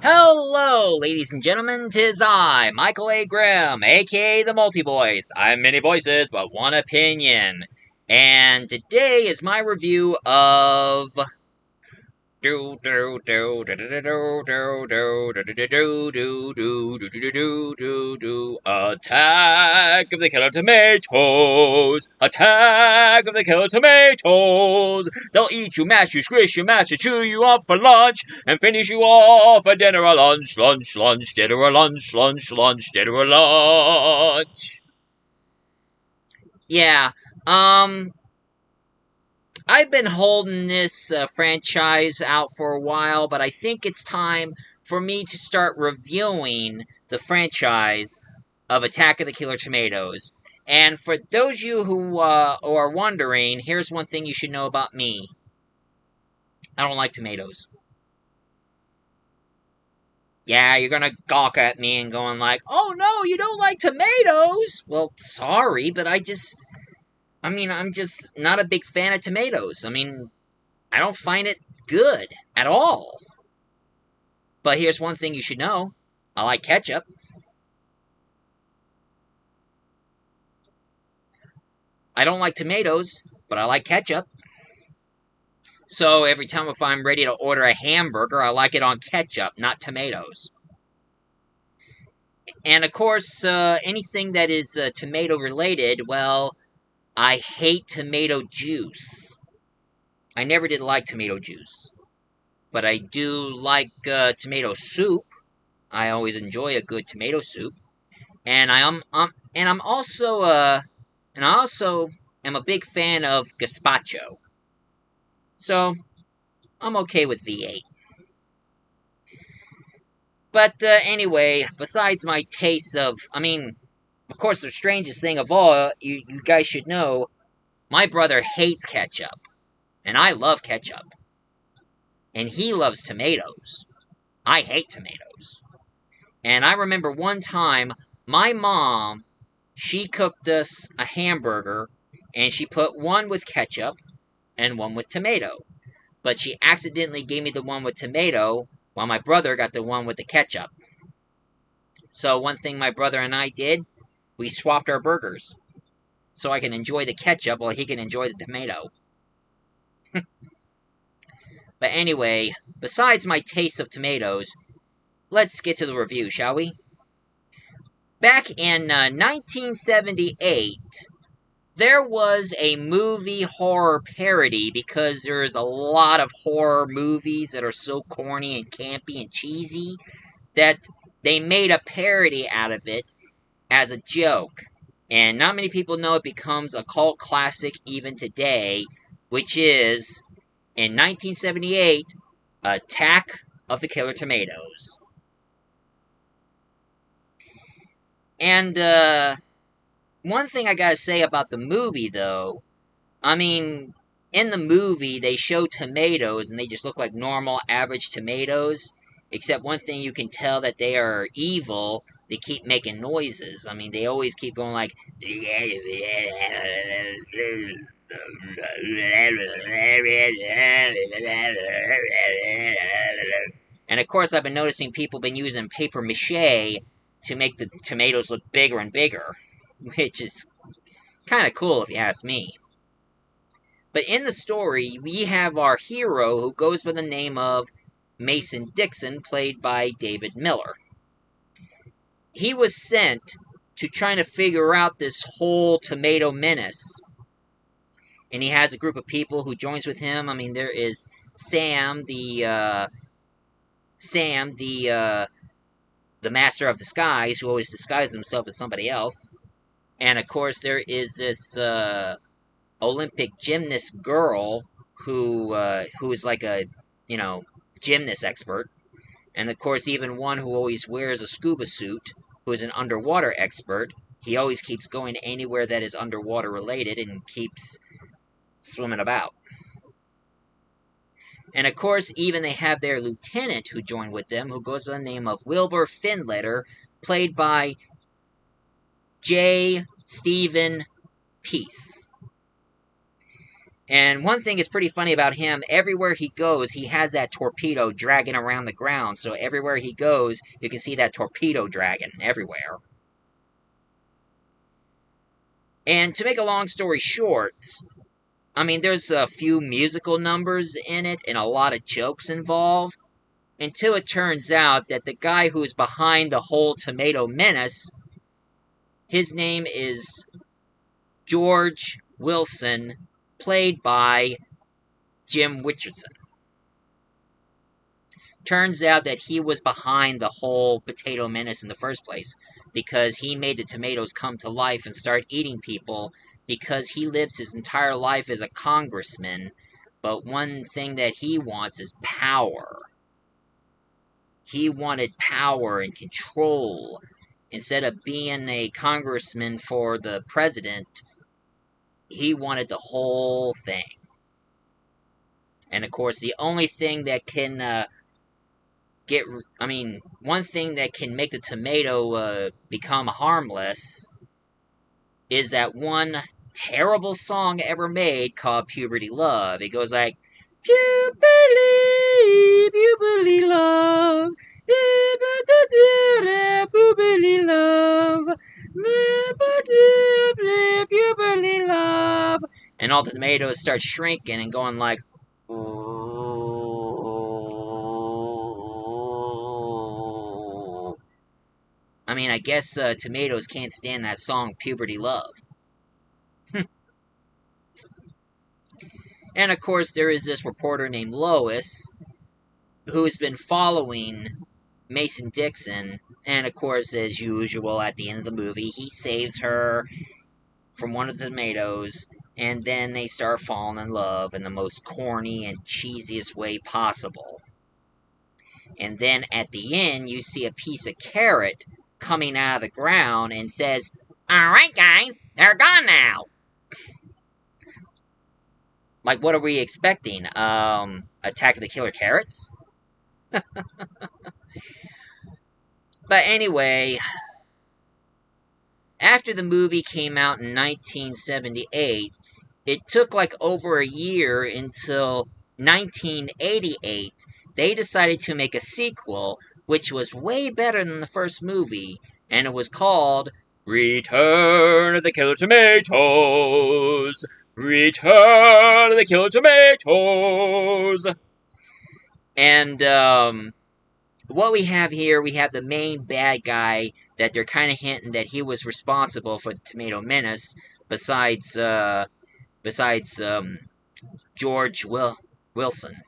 Hello, ladies and gentlemen, 'tis I, Michael A. Grimm, aka the Multi-Voice. I have many voices, but one opinion. And today is my review of... Attack of the Killer Tomatoes! Attack of the Killer Tomatoes! They'll eat you, mash you, squish you, mash you, chew you up for lunch, and finish you off for dinner or lunch, dinner or lunch, dinner or lunch. Yeah, I've been holding this franchise out for a while, but I think it's time for me to start reviewing the franchise of Attack of the Killer Tomatoes. And for those of you who are wondering, here's one thing you should know about me. I don't like tomatoes. Yeah, you're gonna gawk at me and going like, oh no, you don't like tomatoes? Well, sorry, but I'm just not a big fan of tomatoes. I don't find it good at all. But here's one thing you should know. I like ketchup. I don't like tomatoes, but I like ketchup. So every time if I'm ready to order a hamburger, I like it on ketchup, not tomatoes. And of course, anything that is tomato related, well, I hate tomato juice. I never did like tomato juice. But I do like tomato soup. I always enjoy a good tomato soup. And I'm also and I also am a big fan of gazpacho. So, I'm okay with V8. But anyway, besides my taste of, of course, the strangest thing of all, you guys should know, my brother hates ketchup. And I love ketchup. And he loves tomatoes. I hate tomatoes. And I remember one time, my mom, she cooked us a hamburger, and she put one with ketchup and one with tomato. But she accidentally gave me the one with tomato, while my brother got the one with the ketchup. So one thing my brother and I did, we swapped our burgers. So I can enjoy the ketchup while he can enjoy the tomato. But anyway, besides my taste of tomatoes, let's get to the review, shall we? Back in 1978, there was a movie horror parody because there's a lot of horror movies that are so corny and campy and cheesy that they made a parody out of it as a joke. And not many people know it becomes a cult classic even today, which is, in 1978, Attack of the Killer Tomatoes. And, one thing I gotta say about the movie, though, in the movie, they show tomatoes, and they just look like normal, average tomatoes. Except one thing you can tell that they are evil, they keep making noises. They always keep going like... And of course, I've been noticing people been using paper mache to make the tomatoes look bigger and bigger. Which is kind of cool if you ask me. But in the story, we have our hero who goes by the name of Mason Dixon, played by David Miller. He was sent to try to figure out this whole tomato menace. And he has a group of people who joins with him. There is Sam, the master of disguise, who always disguises himself as somebody else. And of course, there is this Olympic gymnast girl who is like a, gymnast expert. And of course, even one who always wears a scuba suit, who is an underwater expert. He always keeps going anywhere that is underwater related and keeps swimming about. And of course, even they have their lieutenant who joined with them, who goes by the name of Wilbur Finletter, played by J. Stephen Peace. And one thing is pretty funny about him, everywhere he goes, he has that torpedo dragging around the ground. So everywhere he goes, you can see that torpedo dragging everywhere. And to make a long story short, I mean, there's a few musical numbers in it and a lot of jokes involved. Until it turns out that the guy who's behind the whole tomato menace, his name is George Wilson, played by Jim Richardson. Turns out that he was behind the whole potato menace in the first place because he made the tomatoes come to life and start eating people because he lives his entire life as a congressman, but one thing that he wants is power. He wanted power and control. Instead of being a congressman for the president, he wanted the whole thing. And of course, the only thing that can one thing that can make the tomato become harmless is that one terrible song ever made called Puberty Love. It goes like, Puberty love, puberty love, puberty love. And all the tomatoes start shrinking and going like, I mean, I guess tomatoes can't stand that song, Puberty Love. And of course, there is this reporter named Lois who has been following Mason Dixon. And of course, as usual, at the end of the movie, he saves her from one of the tomatoes. And then they start falling in love in the most corny and cheesiest way possible. And then at the end, you see a piece of carrot coming out of the ground and says, "Alright, guys, they're gone now." Like, what are we expecting? Attack of the Killer Carrots? But anyway, after the movie came out in 1978, it took like over a year until 1988. They decided to make a sequel, which was way better than the first movie, and it was called Return of the Killer Tomatoes! Return of the Killer Tomatoes! And, what we have here, we have the main bad guy that they're kind of hinting that he was responsible for the Tomato Menace, besides George Wilson.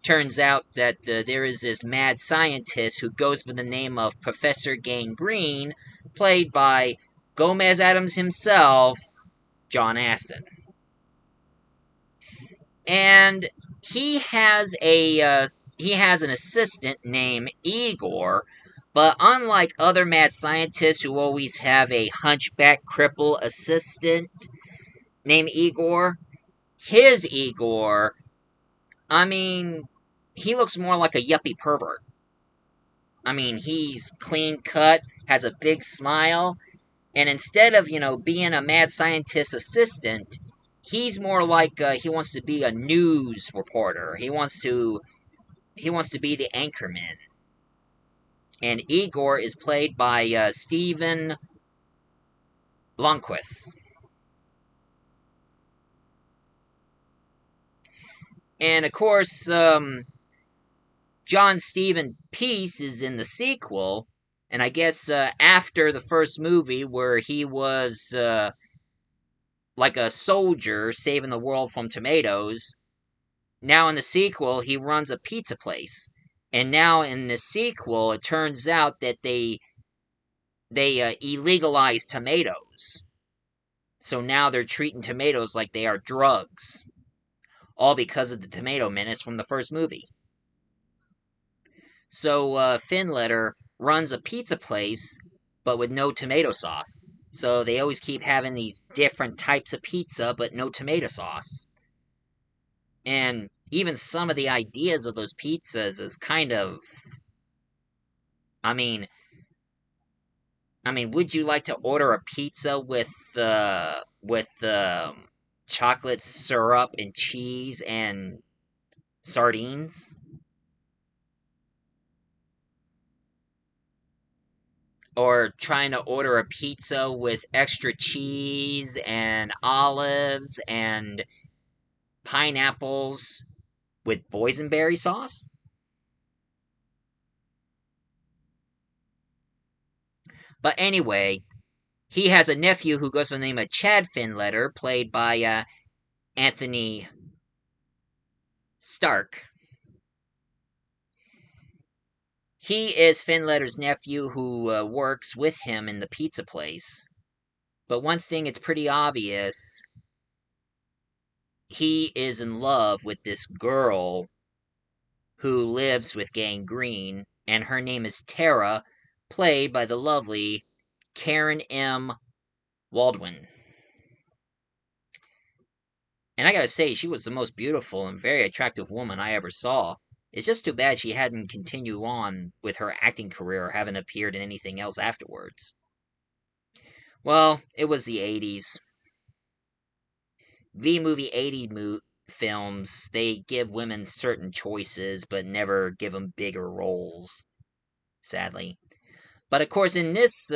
Turns out that there is this mad scientist who goes by the name of Professor Gangrene, played by Gomez Adams himself, John Astin. And he has an assistant named Igor, but unlike other mad scientists who always have a hunchback cripple assistant named Igor, his Igor, I mean, he looks more like a yuppie pervert. I mean, he's clean cut, has a big smile, and instead of, being a mad scientist assistant, he's more like he wants to be a news reporter. He wants to be the anchorman. And Igor is played by Stephen Lundquist. And of course, John Stephen Peace is in the sequel. And I guess after the first movie, where he was like a soldier saving the world from tomatoes, now in the sequel, he runs a pizza place. And now in the sequel, it turns out that they illegalized tomatoes. So now they're treating tomatoes like they are drugs. All because of the tomato menace from the first movie. So Finletter runs a pizza place, but with no tomato sauce. So they always keep having these different types of pizza, but no tomato sauce. And even some of the ideas of those pizzas is kind of... I mean, would you like to order a pizza with chocolate syrup and cheese and sardines. Or trying to order a pizza with extra cheese and olives and pineapples with boysenberry sauce. But anyway, he has a nephew who goes by the name of Chad Finletter, played by Anthony Stark. He is Finletter's nephew who works with him in the pizza place. But one thing it's pretty obvious, he is in love with this girl who lives with Gangrene, and her name is Tara, played by the lovely Karen M. Waldwin. And I gotta say, she was the most beautiful and very attractive woman I ever saw. It's just too bad she hadn't continued on with her acting career or haven't appeared in anything else afterwards. Well, it was the 80s. B-movie 80 films, they give women certain choices, but never give them bigger roles, sadly. But of course, in this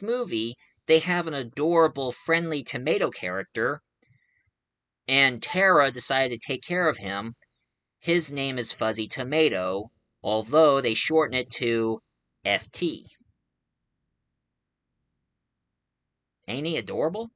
movie, they have an adorable, friendly tomato character, and Tara decided to take care of him. His name is Fuzzy Tomato, although they shorten it to FT. Ain't he adorable?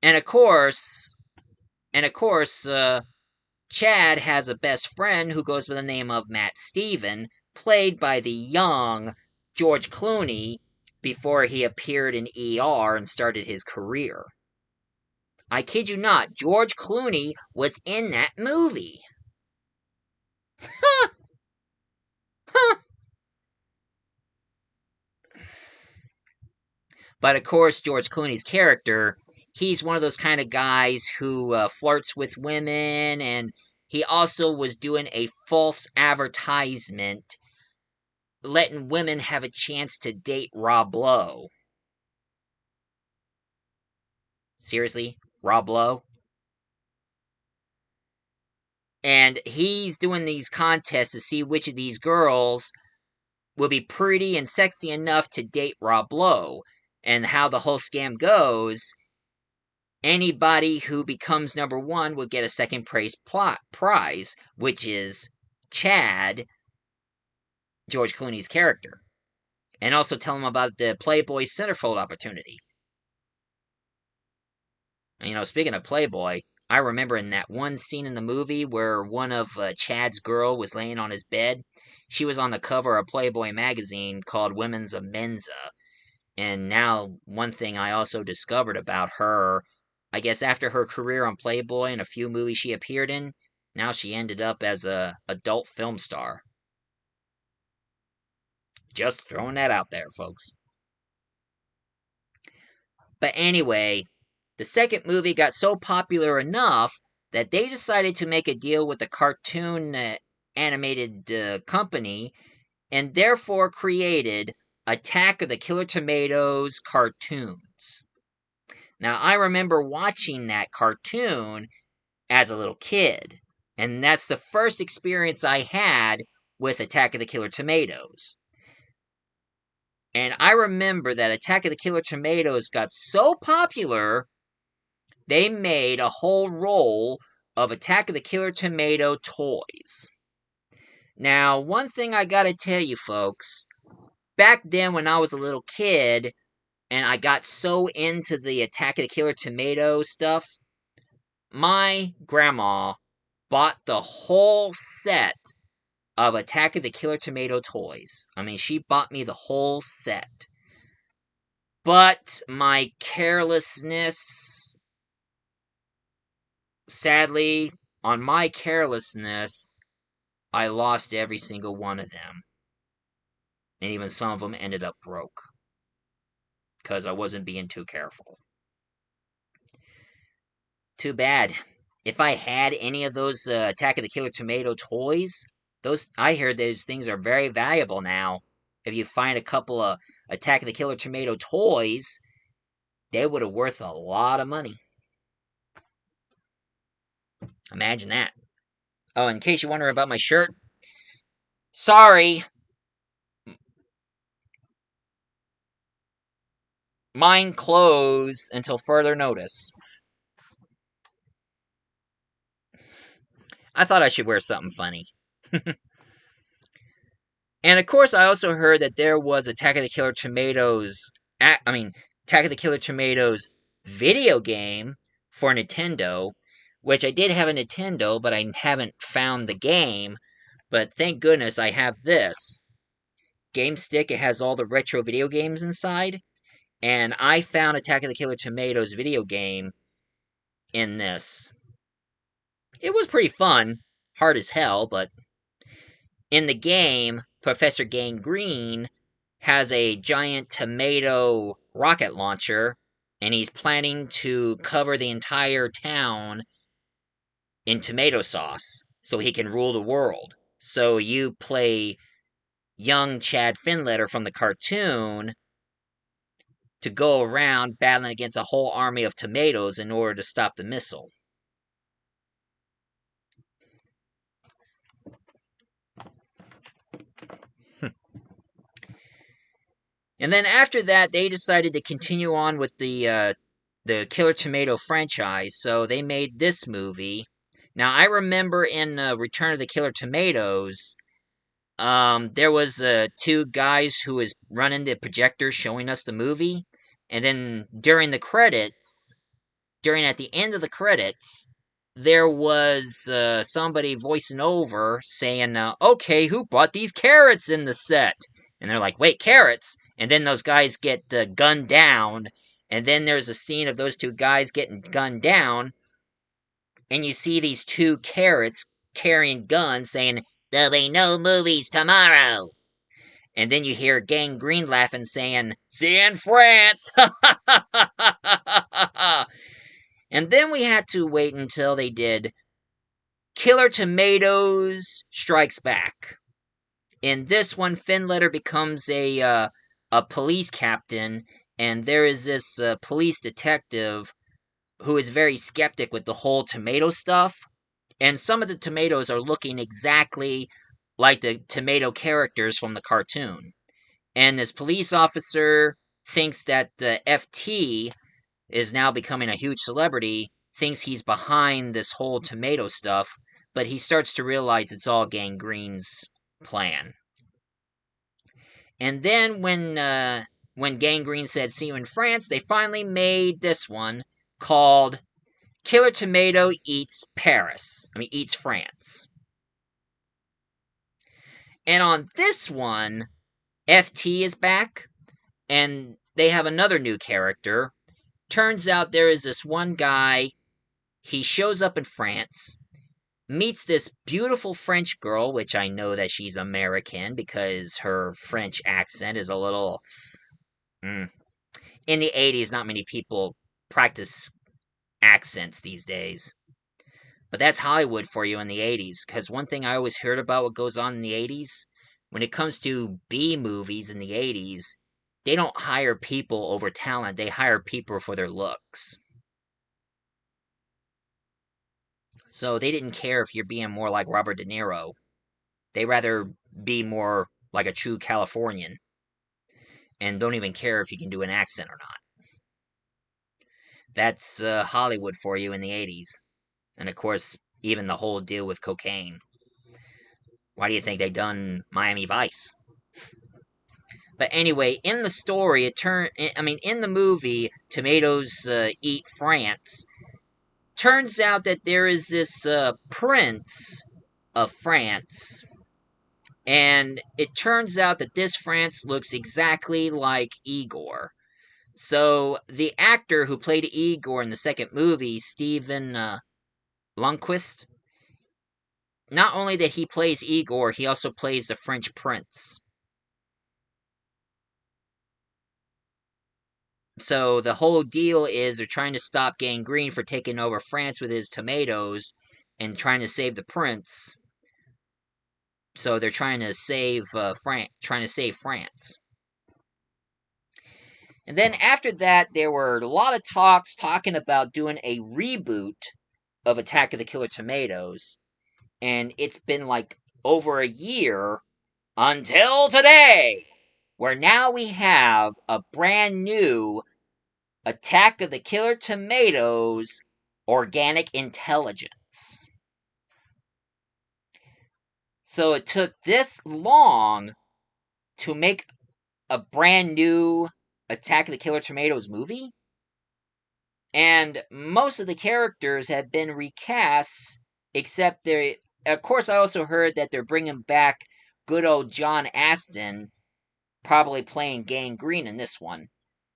and of course, and of course, Chad has a best friend who goes by the name of Matt Stephen, played by the young George Clooney before he appeared in ER and started his career. I kid you not, George Clooney was in that movie. Huh, huh. But of course, George Clooney's character, he's one of those kind of guys who flirts with women, and he also was doing a false advertisement letting women have a chance to date Rob Lowe. Seriously? Rob Lowe? And he's doing these contests to see which of these girls will be pretty and sexy enough to date Rob Lowe. And how the whole scam goes, anybody who becomes number one will get a second prize, which is Chad, George Clooney's character. And also tell him about the Playboy centerfold opportunity. And, speaking of Playboy, I remember in that one scene in the movie where one of Chad's girl was laying on his bed. She was on the cover of Playboy magazine called Women's Amenza. And now, one thing I also discovered about her, I guess after her career on Playboy and a few movies she appeared in, now she ended up as a adult film star. Just throwing that out there, folks. But anyway, the second movie got so popular enough that they decided to make a deal with the cartoon animated company and therefore created Attack of the Killer Tomatoes cartoons. Now, I remember watching that cartoon as a little kid, and that's the first experience I had with Attack of the Killer Tomatoes. And I remember that Attack of the Killer Tomatoes got so popular, they made a whole roll of Attack of the Killer Tomato toys. Now, one thing I gotta tell you folks, back then when I was a little kid, and I got so into the Attack of the Killer Tomato stuff, my grandma bought the whole set of Attack of the Killer Tomato toys. I mean, she bought me the whole set. But my carelessness, sadly, on my carelessness, I lost every single one of them. And even some of them ended up broke. Because I wasn't being too careful. Too bad. If I had any of those Attack of the Killer Tomato toys, I heard those things are very valuable now. If you find a couple of Attack of the Killer Tomato toys, They would have worth a lot of money. Imagine that. Oh, in case you wonder about my shirt, sorry, mine closed until further notice. I thought I should wear something funny. And of course, I also heard that there was Attack of the Killer Tomatoes. Attack of the Killer Tomatoes video game for Nintendo, which I did have a Nintendo, but I haven't found the game. But thank goodness I have this game stick. It has all the retro video games inside, and I found Attack of the Killer Tomatoes video game in this. It was pretty fun, hard as hell, but in the game, Professor Gangrene has a giant tomato rocket launcher, and he's planning to cover the entire town in tomato sauce so he can rule the world. So you play young Chad Finletter from the cartoon to go around battling against a whole army of tomatoes in order to stop the missile. And then after that, they decided to continue on with the Killer Tomato franchise, so they made this movie. Now, I remember in Return of the Killer Tomatoes, there was two guys who was running the projector showing us the movie, and then during at the end of the credits, there was somebody voicing over saying, "Okay, who brought these carrots in the set?" And they're like, "Wait, carrots?" And then those guys get gunned down, and then there's a scene of those two guys getting gunned down, and you see these two carrots carrying guns saying, "There'll be no movies tomorrow." And then you hear Gangrene laughing, saying, "See you in France!" And then we had to wait until they did Killer Tomatoes Strikes Back. In this one, Finletter becomes a police captain, and there is this police detective who is very skeptic with the whole tomato stuff. And some of the tomatoes are looking exactly like the tomato characters from the cartoon. And this police officer thinks that the FT is now becoming a huge celebrity, thinks he's behind this whole tomato stuff, but he starts to realize it's all Gangrene's plan. And then when Gangrene said "See you in France," they finally made this one called Killer Tomato Eats Paris. Eats France. And on this one, FT is back, and they have another new character. Turns out there is this one guy, he shows up in France, meets this beautiful French girl, which I know that she's American because her French accent is a little. In the 80s, not many people practice accents these days. But that's Hollywood for you in the 80s, because one thing I always heard about what goes on in the 80s, when it comes to B movies in the 80s, they don't hire people over talent, they hire people for their looks. So they didn't care if you're being more like Robert De Niro. They rather be more like a true Californian, and don't even care if you can do an accent or not. That's Hollywood for you in the 80s. And of course, even the whole deal with cocaine. Why do you think they done Miami Vice? But anyway, in the story, in the movie, Tomatoes Eat France, turns out that there is this prince of France, and it turns out that this France looks exactly like Igor. So the actor who played Igor in the second movie, Stephen Lundquist, not only that he plays Igor, he also plays the French prince. So the whole deal is they're trying to stop Gangrene for taking over France with his tomatoes and trying to save the prince. So they're trying to save France. And And then after that, there were a lot of talks talking about doing a reboot of Attack of the Killer Tomatoes. And it's been like over a year until today, where now we have a brand new Attack of the Killer Tomatoes Organic Intelligence. So it took this long to make a brand new Attack of the Killer Tomatoes movie? And most of the characters have been recast, except they. Of course, I also heard that they're bringing back good old John Astin, probably playing Gangrene in this one.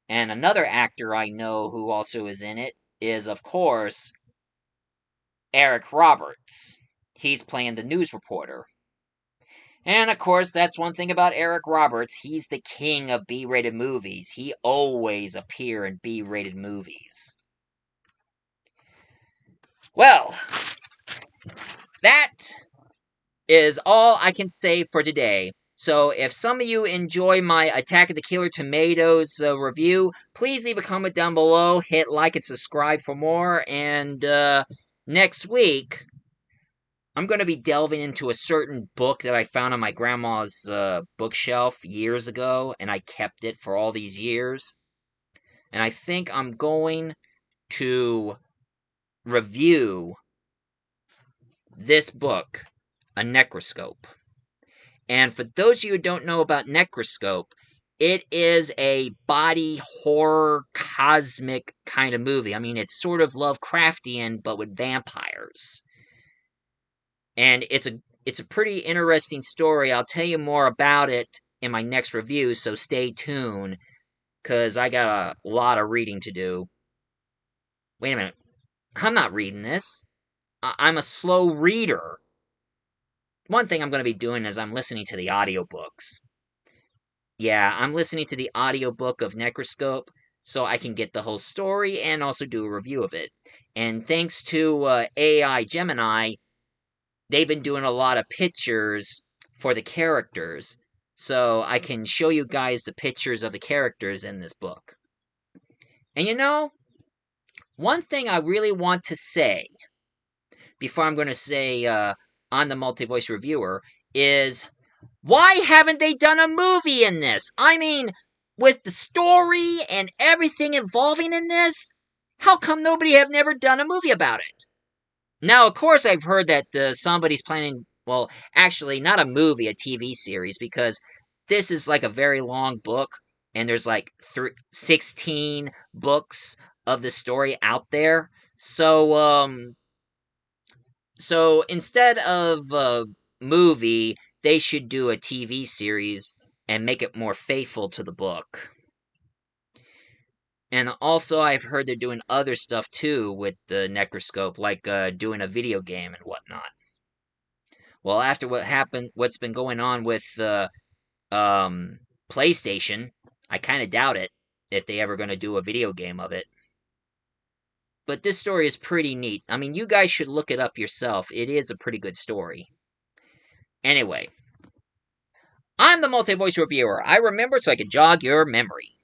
And another actor I know who also is in it is, of course, Eric Roberts. He's playing the news reporter. And of course, that's one thing about Eric Roberts. He's the king of B-rated movies. He always appears in B-rated movies. Well, that is all I can say for today. So if some of you enjoy my Attack of the Killer Tomatoes review, please leave a comment down below, hit like and subscribe for more, and next week, I'm going to be delving into a certain book that I found on my grandma's bookshelf years ago, and I kept it for all these years. And I think I'm going to review this book, A Necroscope. And for those of you who don't know about Necroscope, it is a body horror cosmic kind of movie. I mean, it's sort of Lovecraftian, but with vampires. And it's a pretty interesting story. I'll tell you more about it in my next review, so stay tuned, because I got a lot of reading to do. Wait a minute. I'm not reading this. I'm a slow reader. One thing I'm going to be doing is I'm listening to the audiobooks. Yeah, I'm listening to the audiobook of Necroscope, so I can get the whole story and also do a review of it. And thanks to AI Gemini, they've been doing a lot of pictures for the characters, so I can show you guys the pictures of the characters in this book. And you know, one thing I really want to say, before I'm going to say on the Multi-Voice Reviewer, is why haven't they done a movie in this? I mean, with the story and everything involving in this, how come nobody have never done a movie about it? Now, of course, I've heard that somebody's planning, well, actually, not a movie, a TV series, because this is like a very long book, and there's like 16 books of the story out there. So instead of a movie, they should do a TV series and make it more faithful to the book. And also, I've heard they're doing other stuff too with the Necroscope, like doing a video game and whatnot. Well, after what's been going on with PlayStation, I kind of doubt it if they ever going to do a video game of it. But this story is pretty neat. I mean, you guys should look it up yourself. It is a pretty good story. Anyway, I'm the Multi-Voice Reviewer. I remember so I can jog your memory.